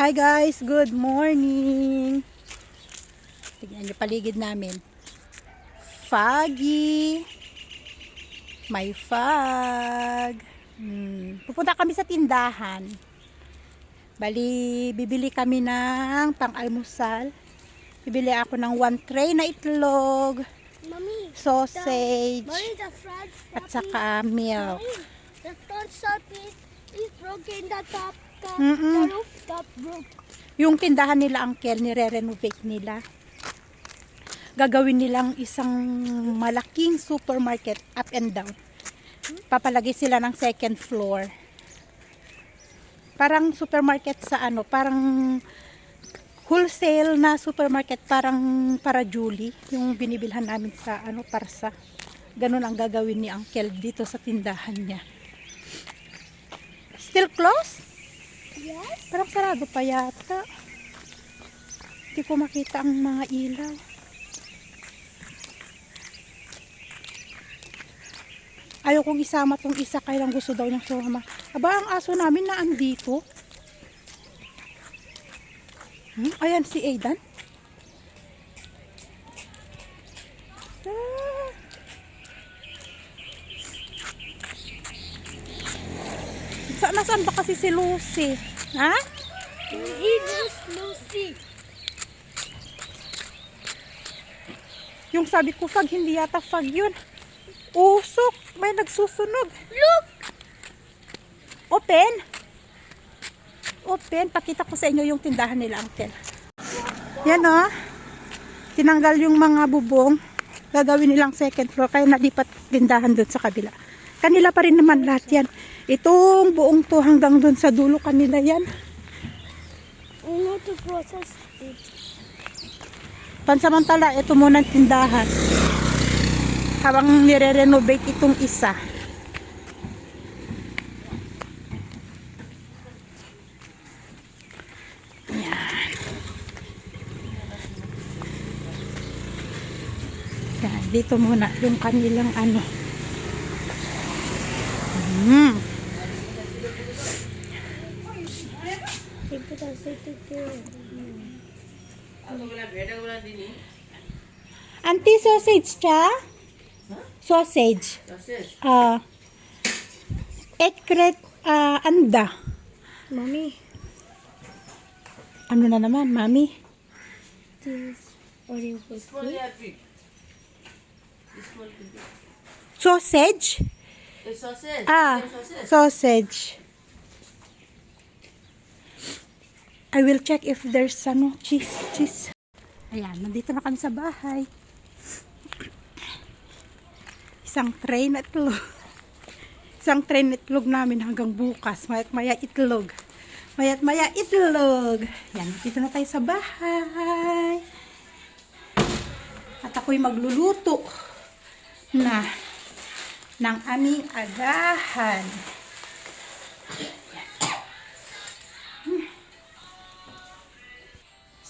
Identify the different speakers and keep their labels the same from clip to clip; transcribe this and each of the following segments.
Speaker 1: Hi guys, good morning. Tignan niyo paligid namin. Foggy. May fog. Pupunta kami sa tindahan. Bali, bibili kami ng pang-almusal. Bibili ako ng 1 tray na itlog,
Speaker 2: Mommy,
Speaker 1: sausage,
Speaker 2: the front
Speaker 1: at saka milk.
Speaker 2: the front stop is broken. The top,
Speaker 1: Mm-mm.
Speaker 2: the rooftop broke.
Speaker 1: Yung tindahan nila, uncle, nire-renovate nila. Gagawin nilang isang malaking supermarket up and down. Papalagay sila ng second floor. Parang supermarket sa ano, parang wholesale na supermarket, parang para Julie, yung binibilhan namin sa ano, Parsa. Ganun ang gagawin ni uncle dito sa tindahan niya. Still closed?
Speaker 2: Yes.
Speaker 1: Parang sarado pa yata. Hindi ko makita ang mga ilaw. Ayaw kong isama tong isa, kaya lang gusto daw niyang sumama. Aba, ang aso namin na andito. Ayan si Aidan. Nasaan ba kasi si Lucy? Ha?
Speaker 2: It is Lucy.
Speaker 1: Yung sabi ko, fog, hindi yata fog yun. Usok, may nagsusunog.
Speaker 2: Look!
Speaker 1: Open. Open, pakita ko sa inyo yung tindahan nila, uncle. Yan o. Tinanggal yung mga bubong. Gagawin nilang second floor, kaya nalipat tindahan dun sa kabila. Kanila pa rin naman lahat yan. Itong buong to hanggang dun sa dulo, kanila yan.
Speaker 2: I know to process it.
Speaker 1: Pansamantala, ito muna ang tindahan. Habang nire-renovate itong isa. Yan. Yan, dito muna yung kanilang ano. Auntie, sausage cha? Sausage. Ekret anda.
Speaker 2: Mommy,
Speaker 1: Ano na naman, mami?
Speaker 2: this orange was
Speaker 1: Sausage?
Speaker 3: Sausage.
Speaker 1: Sausage. I will check if there's ano, cheese. Ayan, nandito na kami sa bahay. Isang tray na itlog. Isang tray na itlog namin hanggang bukas. Mayat maya itlog. Yan, dito na tayo sa bahay. At ako'y magluluto na ng aming agahan.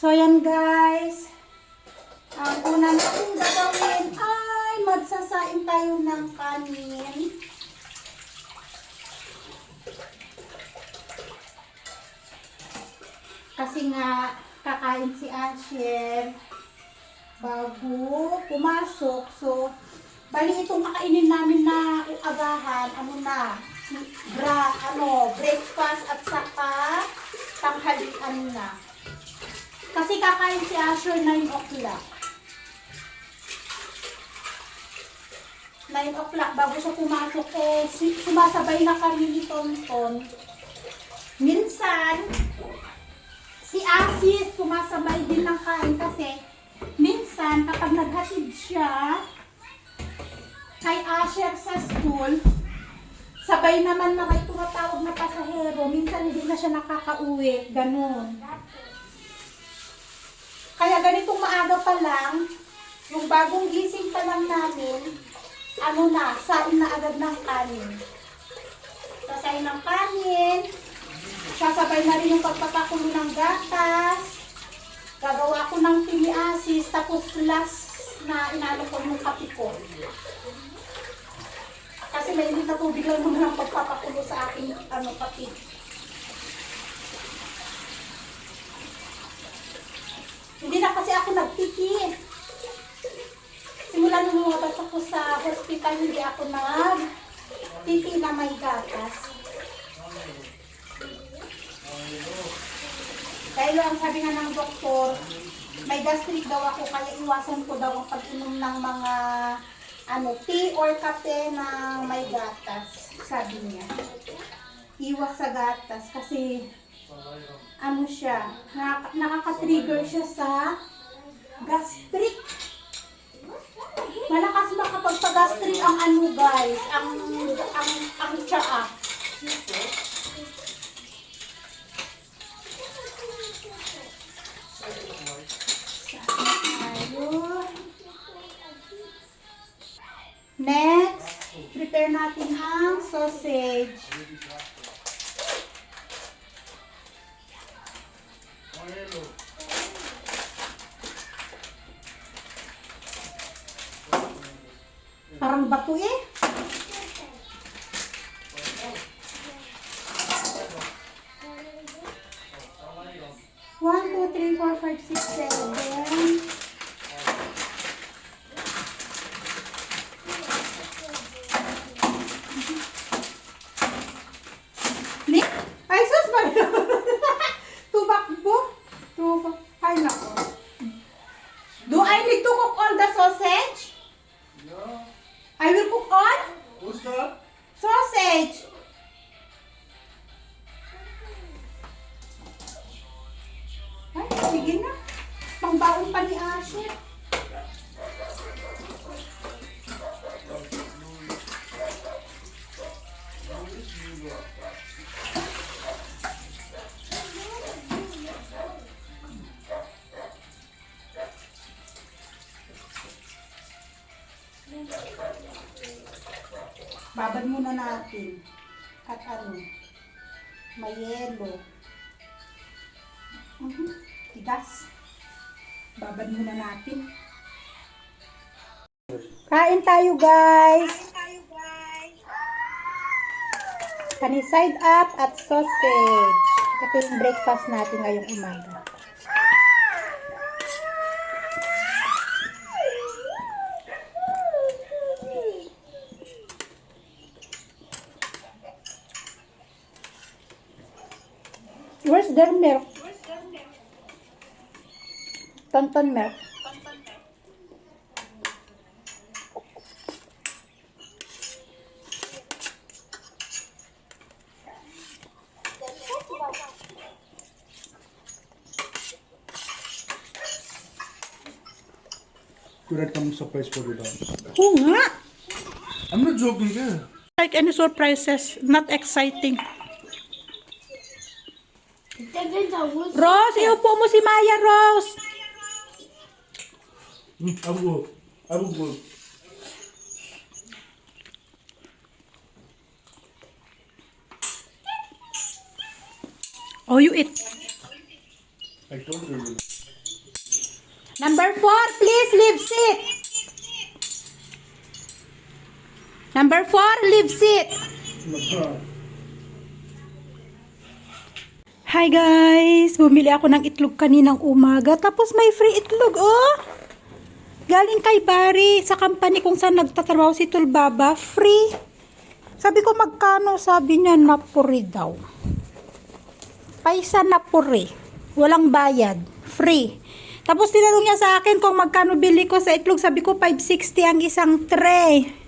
Speaker 1: So yan guys, ang una natin gagawin ay magsasain tayo ng kanin. Kasi nga kakain si Asher bago pumasok. So bali itong kakainin namin na agahan, breakfast at saka tanghalian na. Kasi kakain si Asher 9 o'clock. 9 o'clock bago siya pumasok, sumasabay na kami ni Tonton. Minsan, si Asis sumasabay din ng kain kasi minsan kapag naghatid siya kay Asher sa school, sabay naman na may tumatawag na pasahero. Minsan hindi na siya nakakauwi. Ganun. Kaya ganitong maaga pa lang, yung bagong gising pa lang namin, sain na agad ng kanin. Sasain ng kanin, sasabay na rin yung pagpapakulo ng gatas, gagawa ko ng tiniasis, tapos last na inalo ko yung kape ko. Kasi may hindi na tubig lang muna ng pagpapakulo sa aking kape. Hindi na kasi ako nagtiti. Simula nung lumabas ako sa hospital, hindi ako nagtiti na may gatas. Dahil ang sabi nga ng doktor, may gastric daw ako, kaya iwasan ko daw ang pag-inom ng mga tea or kape na may gatas. Sabi niya. Iwas sa gatas kasi siya, nakaka-trigger siya sa gastric. Malakas makapagpa-gastric ang guys, ang tsaa. Next, prepare natin ang sausage. Parang bato eh. One, two, three, four, five, six, seven. Nick? Ay, sus, tubakbo. Ay, nako. Do I need to cook all the sausage?
Speaker 3: Yeah.
Speaker 1: I will cook all
Speaker 3: Who's that?
Speaker 1: sausage. Ay, sige na. Pangbaon pa ni Asher. Babad muna natin. At may yelo. Tigas. Babad muna natin. Kain tayo, guys. Kani side up at sausage. Ito yung breakfast natin ngayong umaga. Where's their milk? Tonton milk.
Speaker 3: Could that come surprise for you, Dad?
Speaker 1: Oo nga.
Speaker 3: I'm not joking, yeah.
Speaker 1: Like any surprises, not exciting. Rose, iupo mo si Maya, Rose.
Speaker 3: I will go. I will go.
Speaker 1: Oh, you eat.
Speaker 3: I told you.
Speaker 1: Number 4, please leave seat. Number 4, leave seat. Hi guys! Bumili ako ng itlog kaninang umaga. Tapos may free itlog, oh! Galing kay Barry sa company kung saan nagtatrabaho si Tulbaba. Free! Sabi ko magkano? Sabi niya napuri daw. Paisa napuri. Walang bayad. Free. Tapos tinanong niya sa akin kung magkano bili ko sa itlog. Sabi ko 560 ang isang tray.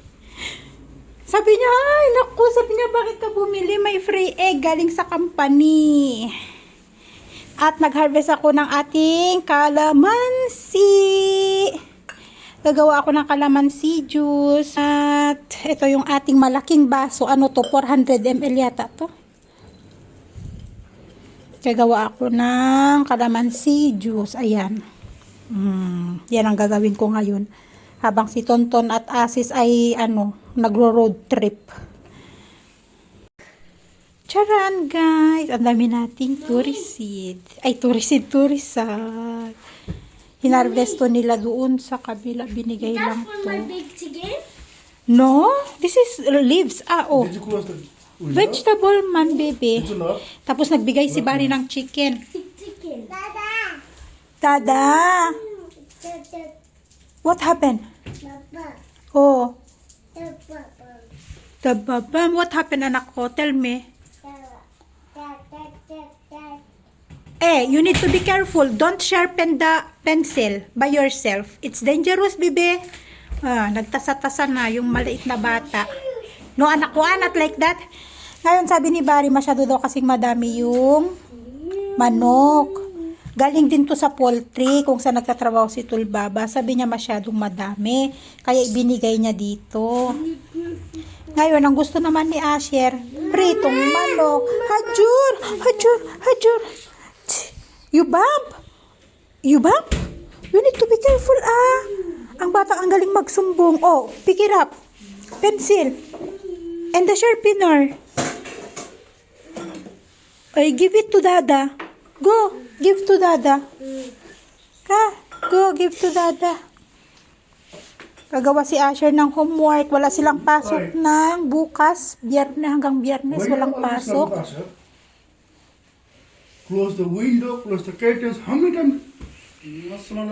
Speaker 1: Sabi niya, ay naku, sabi niya, bakit ka bumili? May free egg galing sa company. At nag-harvest ako ng ating kalamansi. Gagawa ako ng kalamansi juice. At ito yung ating malaking baso. Ano to? 400 ml yata to. Gagawa ako ng kalamansi juice. Ayan. Yan ang gagawin ko ngayon. Habang si Tonton at Asis ay nagro-road trip. Charan guys! Ang dami nating turisid. Ay, turisid. Hinarvesto nila doon sa kabila. Binigay lang
Speaker 2: For
Speaker 1: to.
Speaker 2: my big chicken?
Speaker 1: No? This is leaves. Oh.
Speaker 3: Did you close the window?
Speaker 1: Vegetable man, baby.
Speaker 3: Did you not?
Speaker 1: Tapos nagbigay si Barry ng chicken.
Speaker 2: Big chicken. Dada!
Speaker 1: Dada. What happened? Oh, the babam. What happened, anak ko? Tell me. You need to be careful. Don't sharpen the pencil by yourself. It's dangerous, bibi. Nagtasa-tasa na yung maliit na bata. No, anak ko, not like that. Ngayon, sabi ni Barry, masyado daw kasing madami yung manok. Galing din to sa poultry kung saan nagtatrabaho si Tulbaba. Sabi niya masyadong madami. Kaya ibinigay niya dito. Ngayon, ang gusto naman ni Asher, pritong manok. Hajur! Hajur! Hajur! You bump! You bump? You need to be careful, Ang bata ang galing magsumbong. Oh, pick it up. Pencil. And the sharpener. Ay, give it to Dada. Go, give to Dada. Go, give to Dada. Gagawa si Asher ng homework. Wala silang pasok ng bukas. Biyernes hanggang Biyernes, walang pasok.
Speaker 3: Close the window, close the curtains. How many times?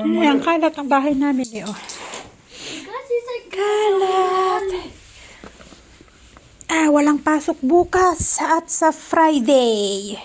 Speaker 1: Ayan, kalat ang bahay namin eh. Oh. Kalat. Walang pasok bukas at sa Friday.